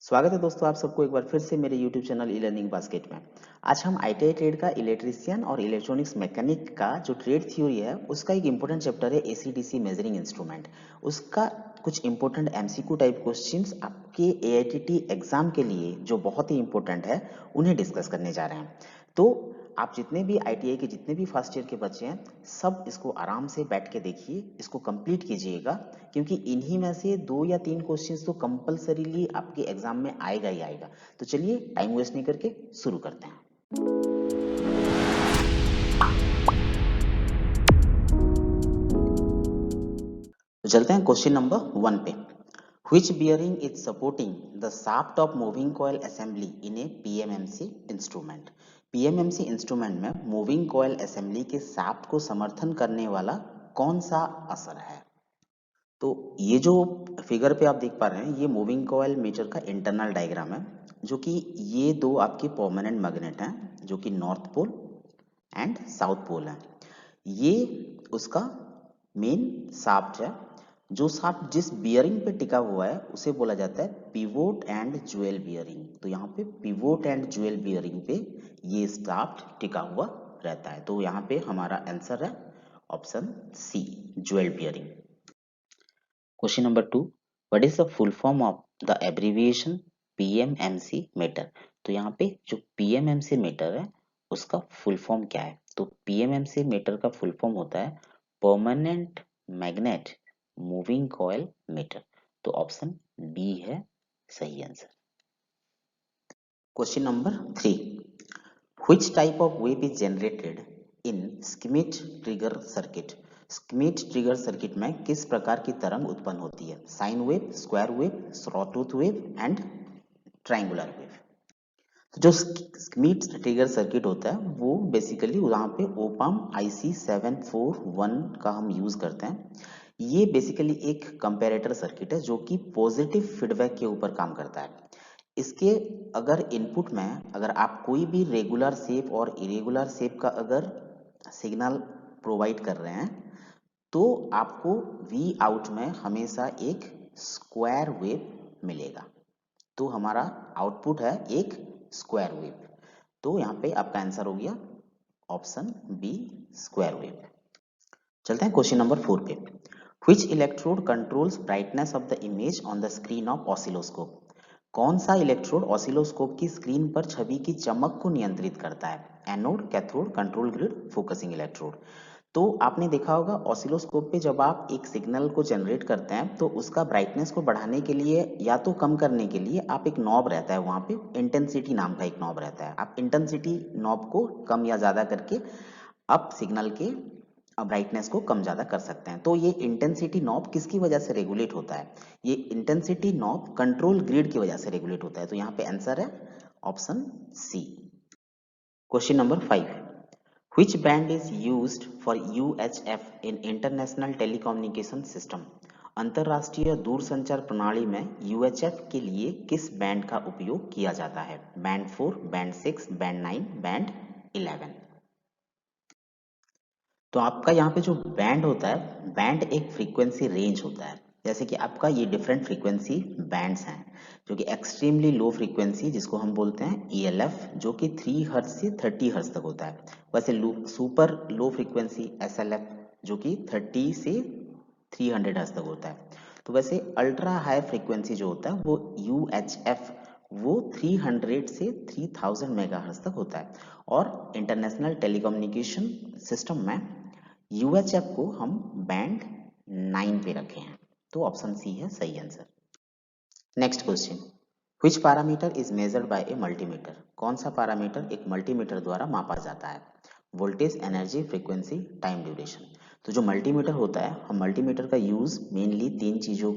स्वागत है दोस्तों आप सबको एक बार फिर से मेरे YouTube channel e learning basket में। आज हम ITI ट्रेड का इलेक्ट्रीशियन और इलेक्ट्रॉनिक्स मैकेनिक का जो ट्रेड थ्योरी है उसका एक इम्पोर्टेंट चैप्टर है AC/DC मेजरिंग इंस्ट्रूमेंट। उसका कुछ इम्पोर्टेंट MCQ टाइप क्वेश्चंस आपके AITT एग्जाम के लिए जो बहुत ही इम्पोर्टेंट है उन्हें डिस्कस करने जा रहे हैं। तो आप जितने भी ITI के जितने भी फर्स्ट ईयर के बच्चे हैं सब इसको आराम से बैठ के देखिए, इसको कंप्लीट कीजिएगा, क्योंकि इन्हीं में से 2 या 3 क्वेश्चंस तो कंपलसरीली आपके एग्जाम में आएगा ही आएगा। तो चलिए टाइम वेस्ट नहीं करके शुरू करते हैं। तो चलते हैं क्वेश्चन नंबर 1 पे। Which bearing is supporting the shaft of moving coil assembly in a PMMC instrument? PMMC instrument में मूविंग कॉयल असेंबली के शाफ्ट को समर्थन करने वाला कौन सा असर है? तो ये जो फिगर पे आप देख पा रहे हैं ये मूविंग कॉयल मीटर का इंटरनल डायग्राम है, जो कि ये दो आपके परमानेंट मैग्नेट हैं जो कि north pole and south pole है। ये उसका मेन शाफ्ट है। जो शाफ्ट जिस बियरिंग पे टिका हुआ है उसे बोला जाता है पिवोट एंड ज्वेल बियरिंग। तो यहाँ पे पिवोट एंड ज्वेल बियरिंग पे ये शाफ्ट टिका हुआ रहता है। तो यहाँ पे हमारा आंसर है option c, jewel bearing. Question number 2, what is the full form of the abbreviation PMMC meter? तो यहाँ पे जो PMMC मीटर है उसका फुल फॉर्म क्या है? तो PMMC मीटर का फुल फॉर्म होता है permanent magnet moving coil meter. तो ऑप्शन बी है सही answer. Question number 3, which type of wave is generated in Schmitt trigger circuit? Schmitt trigger circuit में किस प्रकार की तरंग उत्पन्न होती है? Sine wave, square wave, sawtooth wave and triangular wave. तो जो स्मिथ ट्रिगर सर्किट होता है वो बेसिकली वहां पे ओपम IC 741 का हम यूज करते हैं। ये बेसिकली एक कंपैरेटर सर्किट है जो कि पॉजिटिव फीडबैक के ऊपर काम करता है। इसके अगर इनपुट में अगर आप कोई भी रेगुलर शेप और इरेगुलर शेप का अगर सिग्नल प्रोवाइड कर रहे हैं तो आपको V आउट में हमेशा एक स्क्वायर वेव मिलेगा। तो हमारा आउटपुट है एक स्क्वायर वेव। तो यहाँ पे आपका आंसर हो गया ऑप्शन बी, स्क्वायर वेव। चलते हैं क्वेश्चन नंबर 4 पे। Which electrode controls brightness of the image on the screen of oscilloscope? कौन सा इलेक्ट्रोड ऑसिलोस्कोप की स्क्रीन पर छवि की चमक को नियंत्रित करता है? Anode, cathode, control grid, focusing electrode. तो आपने देखा होगा ऑसिलोस्कोप पे जब आप एक सिग्नल को जनरेट करते हैं तो उसका ब्राइटनेस को बढ़ाने के लिए या तो कम करने के लिए आप एक नॉब रहता है, वहां पे इंटेंसिटी नाम का एक नॉब रहता है। आप इंटेंसिटी नॉब को कम या ज्यादा करके आप सिग्नल के ब्राइटनेस को कम ज्यादा कर सकते हैं। तो ये इंटेंसिटी नॉब किसकी वजह से रेगुलेट होता है? ये इंटेंसिटी नॉब कंट्रोल ग्रिड की वजह से रेगुलेट होता है। तो यहाँ पे आंसर है option C. Question number 5, which band is used for UHF in international telecommunication system? अंतरराष्ट्रीय दूरसंचार प्रणाली में UHF के लिए किस बैंड का उपयोग किया जाता है? Band 4, band 6, band 9, band 11। तो आपका यहाँ पे जो बैंड होता है, बैंड एक फ्रीक्वेंसी रेंज होता है। जैसे कि आपका ये डिफरेंट फ्रीक्वेंसी बैंड्स हैं, जो कि एक्सट्रीमली लो फ्रीक्वेंसी जिसको हम बोलते हैं ELF, जो कि 3 हर्ट्ज से 30 हर्ट्ज तक होता है। वैसे सुपर लो फ्रीक्वेंसी SLF जो कि 30 से 300 हर्ट्ज तक होता है। तो वैसे अल्ट्रा हाई फ्रीक्वेंसी जो होता है वो UHF वो 300 से 3000 मेगाहर्ट्ज तक होता है। और इंटरनेशनल टेलीकम्युनिकेशन सिस्टम में UHF को हम बैंड 9 पे रखे हैं। तो ऑप्शन सी है सही answer. Next question, which parameter is measured by A multimeter? कौन सा पैरामीटर एक मल्टीमीटर द्वारा मापा जाता है? Voltage, energy, frequency, time duration. तो जो मल्टीमीटर होता है, हम मल्टीमीटर का यूज मेनली 3 चीजों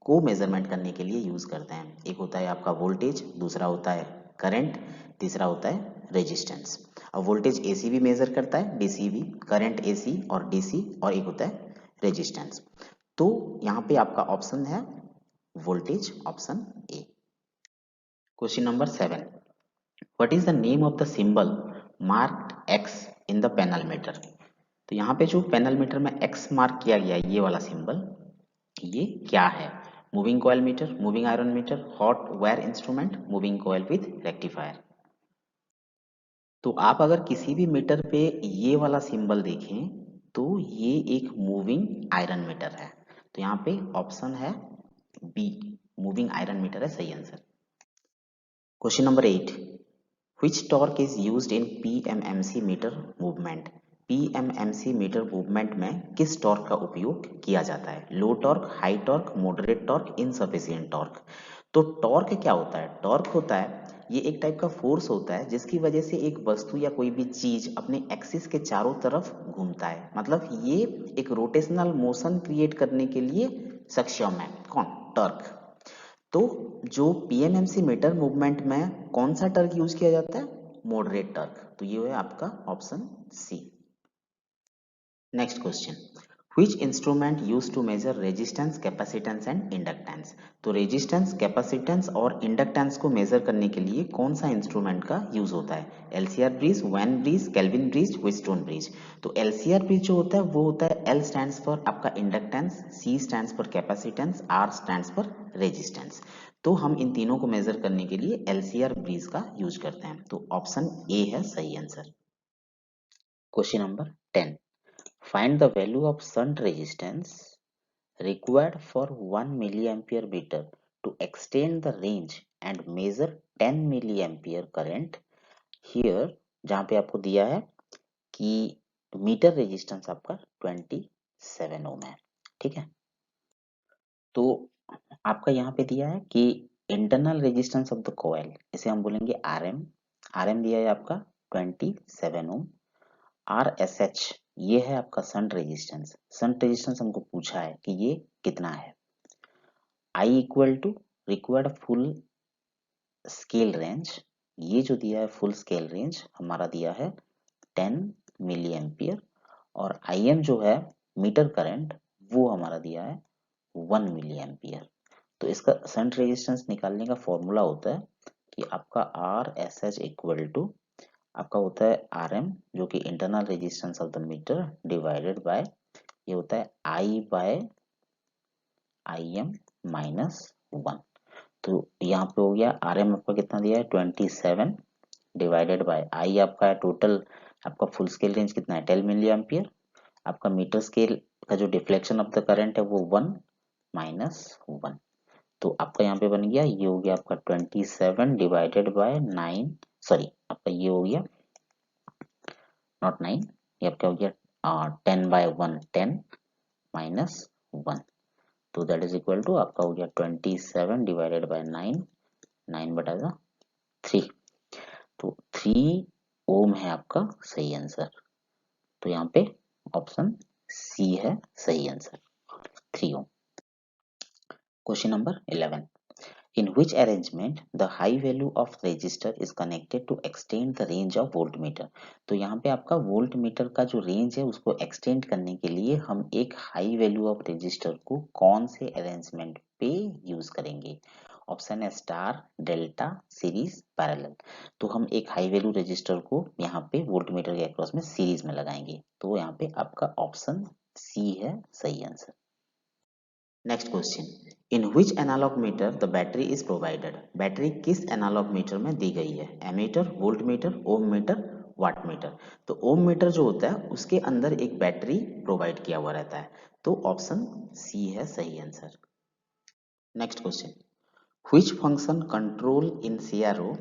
को मेजरमेंट करने के लिए यूज करते हैं। एक होता है आपका वोल्टेज, दूसरा होता है करंट, तीसरा होता है रेजिस्टेंस। अब वोल्टेज AC भी मेजर करता है, DC भी, करंट AC और DC, और एक होता है रेजिस्टेंस। तो यहाँ पे आपका ऑप्शन है voltage, option A. Question number 7, what is the name of the symbol marked X in the panel meter? तो यहाँ पे जो पैनल मीटर में X मार्क किया गया ये वाला सिंबल, ये क्या है? Moving coil meter, moving iron meter, hot wire instrument, moving coil with rectifier. तो आप अगर किसी भी मीटर पे ये वाला सिंबल देखें तो ये एक मूविंग आयरन मीटर है। तो यहाँ पे ऑप्शन है बी, मूविंग आयरन मीटर है सही answer. Question number 8, which torque is used in PMMC meter movement? PMMC meter movement में किस टॉर्क का उपयोग किया जाता है? Low torque, high torque, moderate torque, insufficient torque. तो टॉर्क क्या होता है? टॉर्क होता है ये एक टाइप का फोर्स होता है जिसकी वजह से एक वस्तु या कोई भी चीज अपने एक्सिस के चारों तरफ घूमता है, मतलब ये एक रोटेशनल मोशन क्रिएट करने के लिए सक्षम है। कौन? टॉर्क। तो जो पीएमएमसी मीटर मूवमेंट में कौन सा टर्क यूज किया जाता है? Moderate torque. तो ये है आपका option C. Next question, which instrument used to measure resistance, capacitance and inductance? तो रेजिस्टेंस, कैपेसिटेंस और इंडक्टेंस को मेजर करने के लिए कौन सा इंस्ट्रूमेंट का यूज होता है? LCR bridge, Wien bridge, Kelvin bridge, Wheatstone bridge. तो एलसीआर ब्रिज जो होता है वो होता है एल स्टैंड्स फॉर आपका inductance, C stands for capacitance, R stands for resistance. तो हम इन तीनों को मेजर करने के लिए एलसीआर ब्रिज का यूज करते हैं। तो ऑप्शन ए है सही answer. Question number 10, find the value of shunt resistance required for 1 milliampere meter to extend the range and measure 10 milliampere current here। जहां पे आपको दिया है कि मीटर रेजिस्टेंस आपका 27 ओम है, ठीक है। तो आपका यहाँ पे दिया है कि internal resistance of the coil, इसे हम बोलेंगे आरएम। आरएम दिया है आपका 27 ओम। आर एस एच ये है आपका शंट रेजिस्टेंस। शंट रेजिस्टेंस हमको पूछा है कि ये कितना है। I equal to required full scale range, ये जो दिया है फुल स्केल रेंज हमारा दिया है 10 मिली एम्पियर, और आई एम जो है मीटर करंट वो हमारा दिया है 1 मिली एम्पियर। तो इसका शंट रेजिस्टेंस निकालने का फॉर्मूला होता है कि आपका R S H equal to आपका होता है आर एम जो कि internal resistance of the meter divided by ये होता है I by I M minus 1। तो यहाँ पे हो गया आर एम आपका कितना दिया है 27 डिवाइडेड बाय आई आपका है टोटल आपका फुल स्केल रेंज कितना है 10 मिली एम्पियर। आपका मीटर स्केल का जो डिफ्लेक्शन ऑफ द करंट है वो 1 माइनस 1। तो आपका यहाँ पे बन गया ये हो गया आपका 27 डिवाइडेड बाय 9, सॉरी आपका ये हो गया नॉट 9, ये आपका हो गया 10 बाय 1 10 माइनस 1। तो दैट इज इक्वल टू आपका हो गया 27 डिवाइडेड बाय 9, 9 बटा 3। तो 3 ओम है आपका सही आंसर। तो यहाँ पे ऑप्शन सी है सही answer, 3 ohm. Question number 11, in which arrangement the high value of resistor is connected to extend the range of voltmeter? तो यहाँ पे आपका वोल्टमीटर का जो रेंज है उसको एक्सटेंड करने के लिए हम एक हाई वैल्यू ऑफ रेजिस्टर को कौन से अरेंजमेंट पे यूज करेंगे? ऑप्शन है स्टार, डेल्टा, सीरीज, पैरेलल। तो हम एक हाई वैल्यू रेजिस्टर को यहाँ पे वोल्टमीटर के अक्रॉस में सीरीज में लगाएंगे। तो यहाँ पे आपका ऑप्शन सी है सही answer. Next question, in which analog meter the battery is provided? Battery किस एनालॉग मीटर में दी गई है? Ammeter, voltmeter, ohmmeter, wattmeter. तो ओम मीटर जो होता है उसके अंदर एक बैटरी प्रोवाइड किया हुआ रहता है। तो ऑप्शन सी है सही answer. Next question, which function control in CRO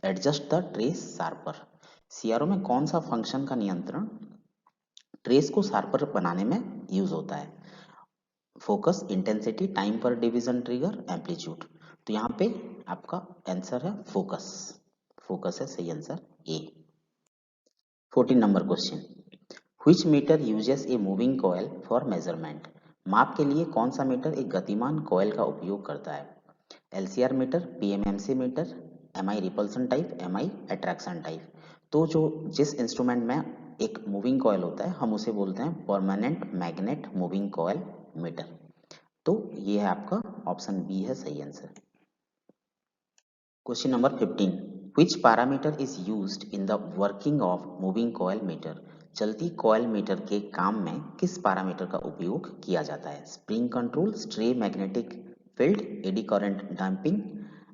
adjust the trace sharper? CRO में कौन सा फंक्शन का नियंत्रण ट्रेस को शार्पर बनाने में यूज होता है? फोकस, इंटेंसिटी, टाइम पर डिवीजन, ट्रिगर, एम्पलीट्यूड। तो यहाँ पे आपका आंसर है फोकस। फोकस है सही answer A. 14 number question, which meter uses a moving coil for measurement? माप के लिए कौन सा मीटर एक गतिमान कॉइल का उपयोग करता है? LCR meter, PMMC meter, MI repulsion type, MI attraction type. तो जो जिस इंस्ट्रूमेंट में एक मूविंग कॉइल होता है हम उसे बोलते हैं permanent magnet moving coil meter. तो ये है आपका ऑप्शन बी है सही answer. Question number 15, which parameter is used in the working of moving coil meter? चलती कॉइल मीटर के काम में किस पैरामीटर का उपयोग किया जाता है? Spring control, stray magnetic field, eddy current damping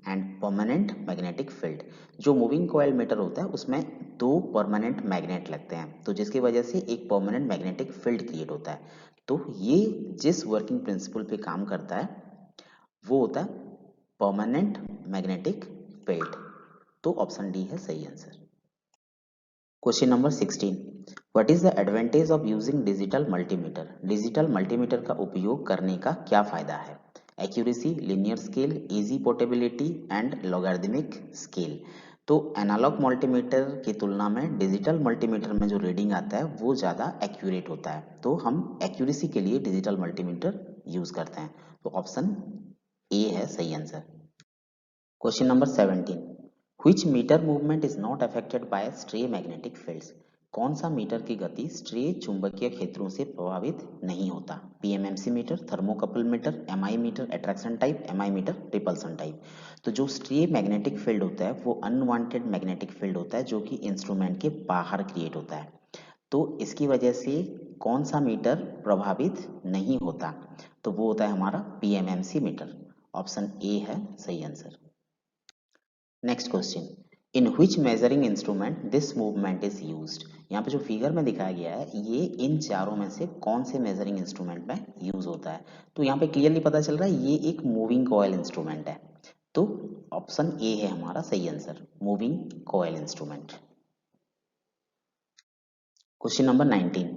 and permanent magnetic field. जो मूविंग कॉइल मीटर होता है उसमें दो परमानेंट मैग्नेट लगते हैं, तो जिसकी वजह से एक परमानेंट मैग्नेटिक फील्ड क्रिएट होता है। तो ये जिस वर्किंग प्रिंसिपल पे काम करता है वो होता है परमानेंट मैग्नेटिक फील्ड। तो ऑप्शन डी है सही answer. Question number 16, what is the advantage of using digital multimeter? Digital multimeter का उपयोग करने का क्या फायदा है? Accuracy, linear scale, easy portability and logarithmic scale. तो एनालॉग मल्टीमीटर की तुलना में डिजिटल मल्टीमीटर में जो रीडिंग आता है वो ज़्यादा एक्यूरेट होता है, तो हम एक्यूरेसी के लिए डिजिटल मल्टीमीटर यूज करते हैं। तो ऑप्शन ए है सही answer. Question number 17, which meter movement is not affected by stray magnetic fields? कौन सा मीटर की गति स्ट्रे चुंबकीय क्षेत्रों से प्रभावित नहीं होता? PMMC meter, thermocouple meter, MI meter attraction type, MI meter repulsion type. तो जो स्ट्रे मैग्नेटिक फील्ड होता है वो अनवांटेड मैग्नेटिक फील्ड होता है जो कि इंस्ट्रूमेंट के बाहर क्रिएट होता है। तो इसकी वजह से कौन सा मीटर प्रभावित नहीं होता? तो वो होता है हमारा पीएमएमसी मीटर। ऑप्शन ए है सही answer. Next question, in which measuring instrument this movement is used? यहाँ पे जो फिगर में दिखाया गया है ये इन चारों में से कौन से मेजरिंग इंस्ट्रूमेंट में यूज होता है? तो यहाँ पे क्लियरली पता चल रहा है ये एक मूविंग कॉइल इंस्ट्रूमेंट है। तो ऑप्शन ए है हमारा सही answer, moving coil instrument. Question number 19,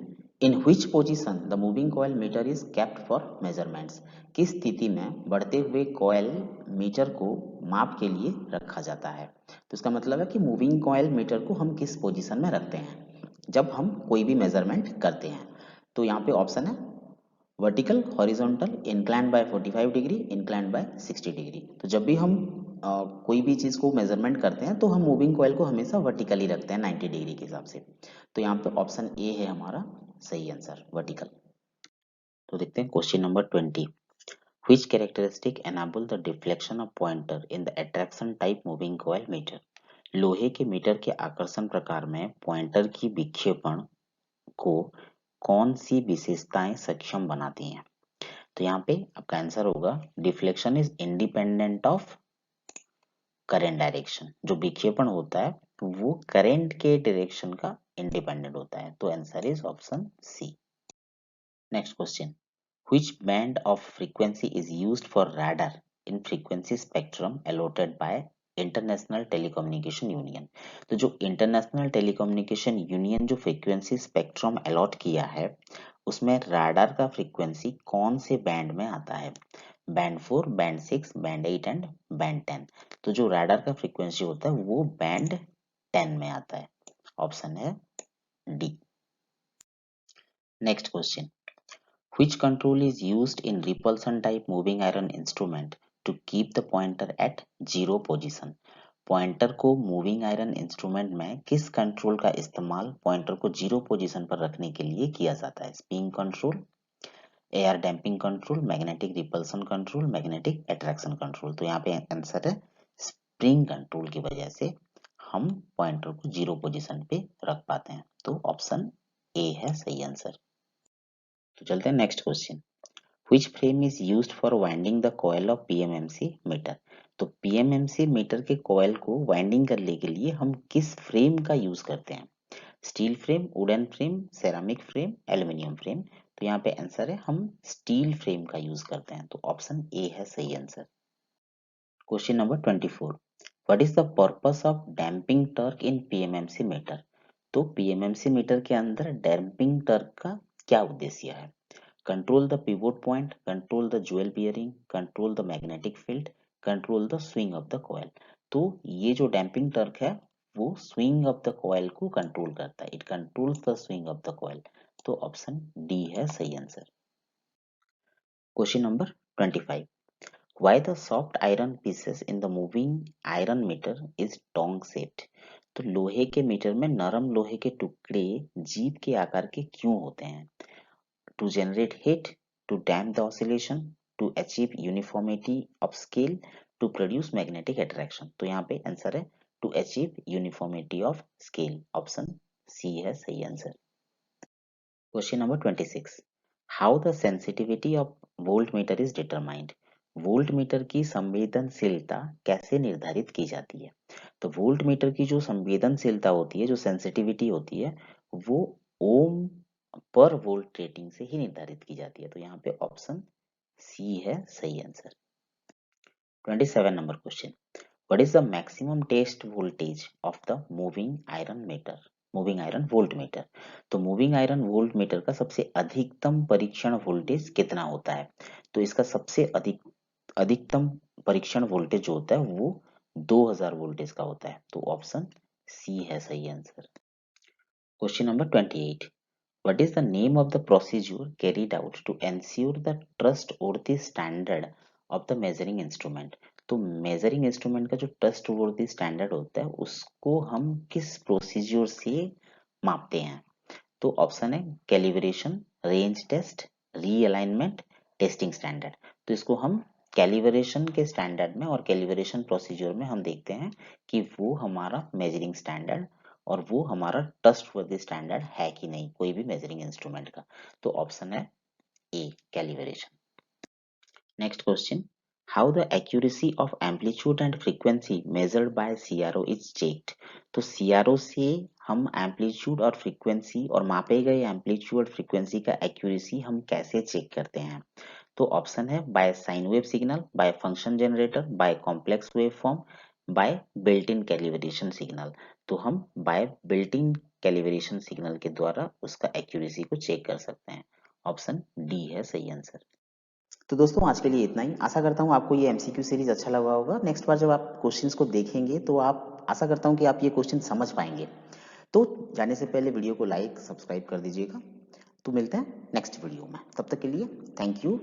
in which position the moving coil meter is kept for measurements? किस स्थिति में बढ़ते हुए कॉइल मीटर को माप के लिए रखा जाता है? तो इसका मतलब है कि मूविंग कॉइल मीटर को हम किस पोजीशन में रखते हैं जब हम कोई भी मेजरमेंट करते हैं? तो यहाँ पे ऑप्शन है vertical, horizontal, inclined by 45 degree, inclined by 60 degree. तो जब भी हम कोई भी चीज़ को मेजरमेंट करते हैं तो हम मूविंग कॉइल को हमेशा वर्टिकली रखते हैं 90 डिग्री के हिसाब से। तो यहाँ पे ऑप्शन ए है हमारा सही आंसर, वर्टिकल। तो देखते हैं question number 20, which characteristic enable the deflection of pointer in the attraction type moving coil meter? लोहे के मीटर के आकर्षण प्रकार में पॉइंटर की विक्षेपण को कौन सी विशेषताएं सक्षम बनाती हैं? तो यहाँ पे आपका आंसर होगा deflection is independent of current direction. जो विक्षेपण होता है वो करंट के डायरेक्शन का इंडिपेंडेंट होता है। तो answer is option C. Next question, which band of frequency is used for radar in frequency spectrum allotted by International Telecommunication Union? तो जो इंटरनेशनल टेलीकम्युनिकेशन यूनियन जो फ्रीक्वेंसी स्पेक्ट्रम अलॉट किया है उसमें रडार का फ्रीक्वेंसी कौन से बैंड में आता है? Band 4, band 6, band 8 and band 10। तो जो रडार का फ्रीक्वेंसी होता है वो बैंड 10 में आता है। ऑप्शन है D. Next question, which control is used in repulsion type moving iron instrument to keep the pointer at zero position? Pointer को मूविंग आयरन इंस्ट्रूमेंट में किस कंट्रोल का इस्तेमाल पॉइंटर को जीरो पोजीशन पर रखने के लिए किया जाता है? Spring control, air damping control, magnetic repulsion control, magnetic attraction control. तो यहाँ पे आंसर है स्प्रिंग कंट्रोल की वजह से हम पॉइंटर को जीरो पोजीशन पे रख पाते हैं। तो ऑप्शन ए है सही आंसर। तो चलते हैं next question, which frame is used for winding the coil of PMMC meter? तो PMMC मीटर के कॉइल को वाइंडिंग करने के लिए हम किस फ्रेम का यूज करते हैं? Steel frame, wooden frame, ceramic frame, aluminium frame. तो यहाँ पे आंसर है हम स्टील फ्रेम का यूज करते हैं। तो ऑप्शन ए है सही answer. Question number 24, what is the purpose of damping torque in PMMC meter? तो पीएमएमसी मीटर के अंदर डैम्पिंग टर्क का क्या उद्देश्य है? Control the pivot point, control the jewel bearing, control the magnetic field, control the swing of the coil. तो ये जो डैम्पिंग टर्क है वो स्विंग ऑफ द कॉइल को कंट्रोल करता है, it controls the swing of the coil. तो option D है सही answer. Question number 25, why the soft iron pieces in the moving iron meter is tong shaped? तो लोहे के मीटर में नरम लोहे के टुकड़े जीभ के आकार के क्यों होते हैं? To generate heat, to damp the oscillation, to achieve uniformity of scale, to produce magnetic attraction। तो यहाँ पे आंसर है to achieve uniformity of scale। Option C है सही answer. Question number 26, how the sensitivity of voltmeter is determined? Voltmeter की संवेदनशीलता कैसे निर्धारित की जाती है? तो वोल्ट मीटर की जो संवेदनशीलता होती है, जो सेंसिटिविटी होती है, वो ओम पर वोल्ट रेटिंग से ही निर्धारित की जाती है। तो यहाँ पे ऑप्शन सी है सही answer. 27 number question, what is the maximum test voltage of the moving iron meter? Moving iron voltmeter. तो मूविंग आयरन वोल्ट मीटर का सबसे अधिकतम परीक्षण वोल्टेज कितना होता है? तो इसका सबसे अधिकतम परीक्षण वोल्टेज जो होता है वो 2000 वोल्टेज का होता है। तो ऑप्शन सी है सही answer. Question number 28, what is the name of the procedure carried out to ensure the trustworthy standard of the measuring instrument? तो मेजरिंग इंस्ट्रूमेंट का जो ट्रस्टवर्दी स्टैंडर्ड होता है उसको हम किस प्रोसीजर से मापते हैं? तो ऑप्शन है calibration, range test, realignment, testing standard. तो इसको हम कैलिब्रेशन के स्टैंडर्ड में और कैलिब्रेशन प्रोसीजर में हम देखते हैं कि वो हमारा मेजरिंग स्टैंडर्ड और वो हमारा ट्रस्टवर्दी स्टैंडर्ड है कि नहीं कोई भी मेजरिंग इंस्ट्रूमेंट का। तो ऑप्शन है A calibration. Next question, how the accuracy of amplitude and frequency measured by CRO is checked? तो सीआरओ से हम एम्पलीट्यूड और फ्रीक्वेंसी और मापे गए एम्पलीट्यूड और फ्रीक्वेंसी का एक्यूरेसी हम कैसे चेक करते हैं? तो ऑप्शन है by sine wave signal, by function generator, by complex waveform, by built in calibration signal. तो हम by built in calibration signal के द्वारा उसका एक्यूरेसी को चेक कर सकते हैं। ऑप्शन डी है सही आंसर। तो दोस्तों आज के लिए इतना ही। आशा करता हूँ आपको ये एमसीक्यू सीरीज अच्छा लगा होगा। नेक्स्ट बार जब आप क्वेश्चंस को देखेंगे तो आप आशा करता हूँ कि आप ये क्वेश्चन समझ पाएंगे। तो जाने से पहले वीडियो को लाइक सब्सक्राइब कर दीजिएगा। तो मिलते हैं नेक्स्ट वीडियो में, तब तक के लिए थैंक यू।